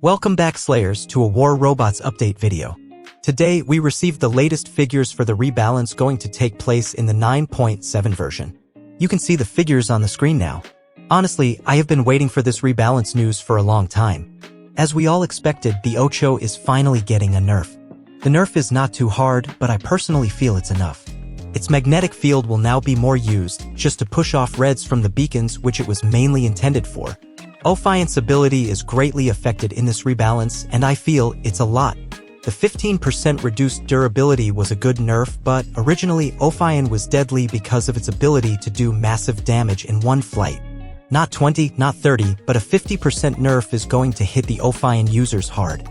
Welcome back, Slayers, to a War Robots update video. Today, we received the latest figures for the rebalance going to take place in the 9.7 version. You can see the figures on the screen now. Honestly, I have been waiting for this rebalance news for a long time. As we all expected, the Ocho is finally getting a nerf. The nerf is not too hard, but I personally feel it's enough. Its magnetic field will now be more used, just to push off reds from the beacons which it was mainly intended for. Ophion's ability is greatly affected in this rebalance, and I feel it's a lot. The 15% reduced durability was a good nerf, but originally Ophion was deadly because of its ability to do massive damage in one flight. Not 20, not 30, but a 50% nerf is going to hit the Ophion users hard.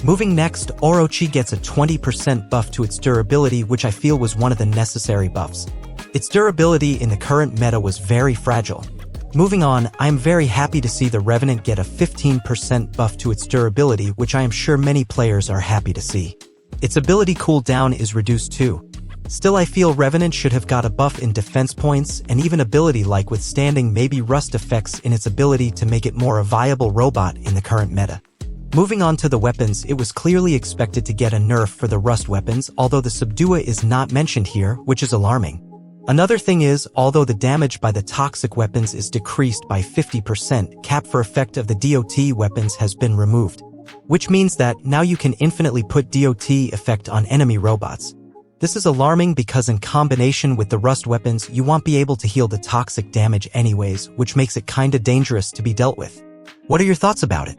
Moving next, Ocho gets a 20% buff to its durability, which I feel was one of the necessary buffs. Its durability in the current meta was very fragile. Moving on, I am very happy to see the Revenant get a 15% buff to its durability, which I am sure many players are happy to see. Its ability cooldown is reduced too. Still, I feel Revenant should have got a buff in defense points and even ability like withstanding maybe rust effects in its ability to make it more a viable robot in the current meta. Moving on to the weapons, it was clearly expected to get a nerf for the rust weapons, although the Subdua is not mentioned here, which is alarming. Another thing is, although the damage by the toxic weapons is decreased by 50%, cap for effect of the DOT weapons has been removed. Which means that now you can infinitely put DOT effect on enemy robots. This is alarming because in combination with the rust weapons, you won't be able to heal the toxic damage anyways, which makes it kinda dangerous to be dealt with. What are your thoughts about it?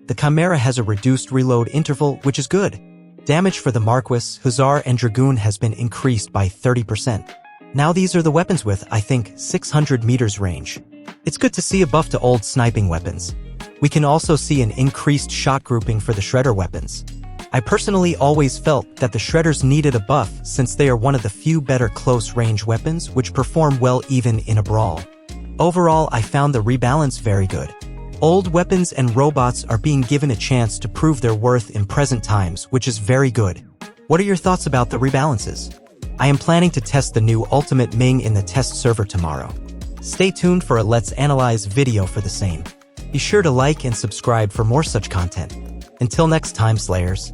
The Chimera has a reduced reload interval, which is good. Damage for the Marquis, Hussar, and Dragoon has been increased by 30%. Now these are the weapons with, I think, 600 meters range. It's good to see a buff to old sniping weapons. We can also see an increased shot grouping for the Shredder weapons. I personally always felt that the Shredders needed a buff since they are one of the few better close-range weapons which perform well even in a brawl. Overall, I found the rebalance very good. Old weapons and robots are being given a chance to prove their worth in present times, which is very good. What are your thoughts about the rebalances? I am planning to test the new Ultimate Ming in the test server tomorrow. Stay tuned for a Let's Analyze video for the same. Be sure to like and subscribe for more such content. Until next time, Slayers.